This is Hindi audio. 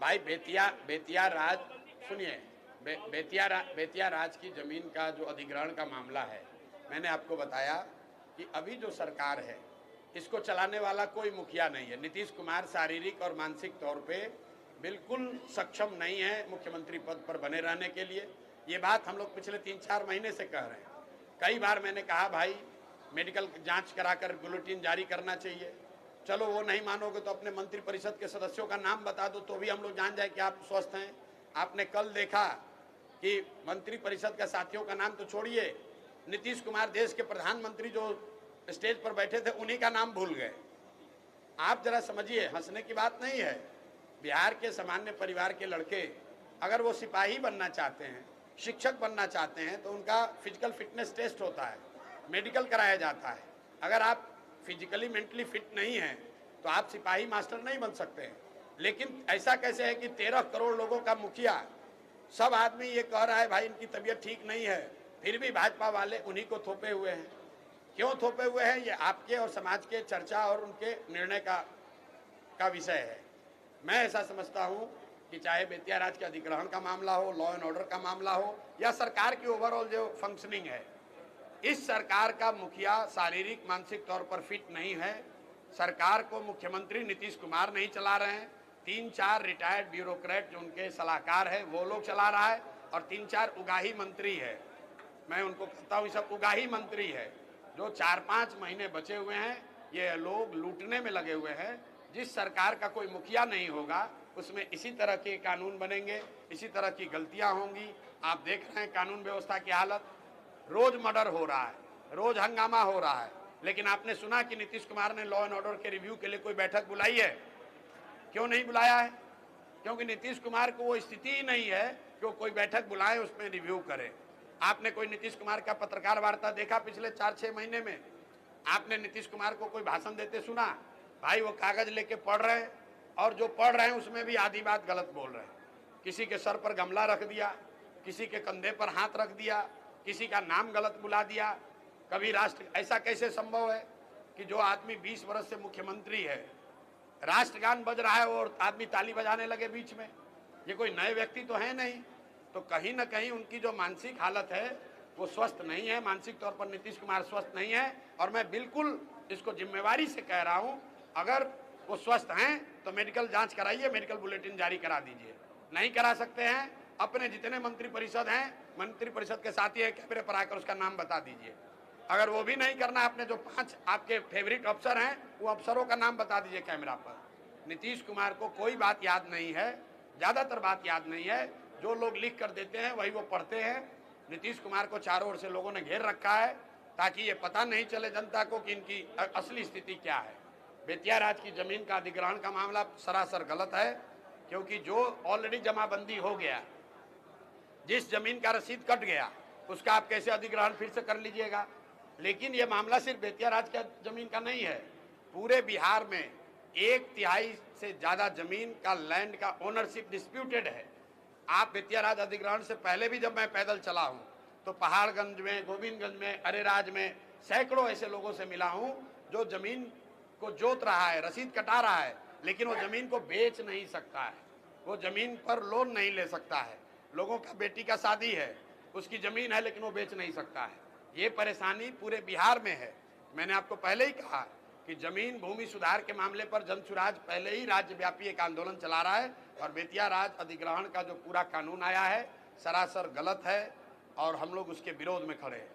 भाई बेतिया राज सुनिए, बेतिया राज की जमीन का जो अधिग्रहण का मामला है, मैंने आपको बताया कि अभी जो सरकार है इसको चलाने वाला कोई मुखिया नहीं है। नीतीश कुमार शारीरिक और मानसिक तौर पे बिल्कुल सक्षम नहीं है मुख्यमंत्री पद पर बने रहने के लिए। ये बात हम लोग पिछले 3-4 महीने से कह रहे हैं। कई बार मैंने कहा भाई मेडिकल जांच कराकर बुलेटिन जारी करना चाहिए। चलो वो नहीं मानोगे तो अपने मंत्री परिषद के सदस्यों का नाम बता दो तो भी हम लोग जान जाए कि आप स्वस्थ हैं। आपने कल देखा कि मंत्री परिषद के साथियों का नाम तो छोड़िए, नीतीश कुमार देश के प्रधानमंत्री जो स्टेज पर बैठे थे उन्हीं का नाम भूल गए। आप जरा समझिए, हंसने की बात नहीं है। बिहार के सामान्य परिवार के लड़के अगर वो सिपाही बनना चाहते हैं, शिक्षक बनना चाहते हैं तो उनका फिजिकल फिटनेस टेस्ट होता है, मेडिकल कराया जाता है। अगर आप फिजिकली मेंटली फिट नहीं हैं तो आप सिपाही मास्टर नहीं बन सकते हैं। लेकिन ऐसा कैसे है कि 13 करोड़ लोगों का मुखिया, सब आदमी ये कह रहा है भाई इनकी तबीयत ठीक नहीं है, फिर भी भाजपा वाले उन्हीं को थोपे हुए हैं। क्यों थोपे हुए हैं, ये आपके और समाज के चर्चा और उनके निर्णय का विषय है। मैं ऐसा समझता हूं कि चाहे बेतिया राज के अधिग्रहण का मामला हो, लॉ एंड ऑर्डर का मामला हो, या सरकार की ओवरऑल जो फंक्शनिंग है, इस सरकार का मुखिया शारीरिक मानसिक तौर पर फिट नहीं है। सरकार को मुख्यमंत्री नीतीश कुमार नहीं चला रहे हैं, 3-4 रिटायर्ड ब्यूरोक्रेट जो उनके सलाहकार है वो लोग चला रहा है, और 3-4 उगाही मंत्री है। मैं उनको कहता हूँ सब उगाही मंत्री है। जो 4-5 महीने बचे हुए हैं ये लोग लूटने में लगे हुए हैं। जिस सरकार का कोई मुखिया नहीं होगा उसमें इसी तरह के कानून बनेंगे, इसी तरह की गलतियां होंगी। आप देख रहे हैं कानून व्यवस्था की हालत, रोज मर्डर हो रहा है, रोज हंगामा हो रहा है। लेकिन आपने सुना कि नीतीश कुमार ने लॉ एंड ऑर्डर के रिव्यू के लिए कोई बैठक बुलाई है? क्यों नहीं बुलाया है? क्योंकि नीतीश कुमार को वो स्थिति ही नहीं है कि वो कोई बैठक बुलाए उसमें रिव्यू करे। आपने कोई नीतीश कुमार का पत्रकार वार्ता देखा पिछले 4-6 महीने में? आपने नीतीश कुमार को कोई भाषण देते सुना? भाई वो कागज लेके पढ़ रहे हैं, और जो पढ़ रहे हैं उसमें भी आधी बात गलत बोल रहे हैं। किसी के सर पर गमला रख दिया, किसी के कंधे पर हाथ रख दिया, किसी का नाम गलत बुला दिया। कभी राष्ट्र, ऐसा कैसे संभव है कि जो आदमी 20 वर्ष से मुख्यमंत्री है, राष्ट्रगान बज रहा है और आदमी ताली बजाने लगे बीच में? ये कोई नए व्यक्ति तो है नहीं। तो कहीं ना कहीं उनकी जो मानसिक हालत है वो स्वस्थ नहीं है। मानसिक तौर पर नीतीश कुमार स्वस्थ नहीं है, और मैं बिल्कुल इसको जिम्मेवारी से कह रहा हूं, अगर वो स्वस्थ हैं तो मेडिकल जांच कराइए, मेडिकल बुलेटिन जारी करा दीजिए। नहीं करा सकते हैं, अपने जितने मंत्री परिषद हैं, मंत्री परिषद के साथी है, कैमरे पर आकर उसका नाम बता दीजिए। अगर वो भी नहीं करना, आपने जो 5 आपके फेवरेट अफसर हैं वो अफसरों का नाम बता दीजिए कैमरा पर। नीतीश कुमार को कोई बात याद नहीं है, ज्यादातर बात याद नहीं है। जो लोग लिख कर देते हैं वही वो पढ़ते हैं। नीतीश कुमार को चारों ओर से लोगों ने घेर रखा है ताकि ये पता नहीं चले जनता को कि इनकी असली स्थिति क्या है। बेतिया राज की जमीन का अधिग्रहण का मामला सरासर गलत है, क्योंकि जो ऑलरेडी जमाबंदी हो गया, जिस जमीन का रसीद कट गया, उसका आप कैसे अधिग्रहण फिर से कर लीजिएगा? लेकिन यह मामला सिर्फ बेतिया राज का जमीन का नहीं है। पूरे बिहार में 1/3 से ज्यादा जमीन का लैंड का ओनरशिप डिस्प्यूटेड है। आप बेतिया राज अधिग्रहण से पहले भी जब मैं पैदल चला हूं तो पहाड़गंज में, गोविंदगंज में, अरेराज में सैकड़ों ऐसे लोगों से मिला हूं जो जमीन को जोत रहा है, रसीद कटा रहा है, लेकिन वो जमीन को बेच नहीं सकता है, वो जमीन पर लोन नहीं ले सकता है। लोगों का बेटी का शादी है, उसकी जमीन है लेकिन वो बेच नहीं सकता है। ये परेशानी पूरे बिहार में है। मैंने आपको पहले ही कहा कि जमीन भूमि सुधार के मामले पर जनसुराज पहले ही राज्यव्यापी एक आंदोलन चला रहा है, और बेतिया राज अधिग्रहण का जो पूरा कानून आया है सरासर गलत है, और हम लोग उसके विरोध में खड़े हैं।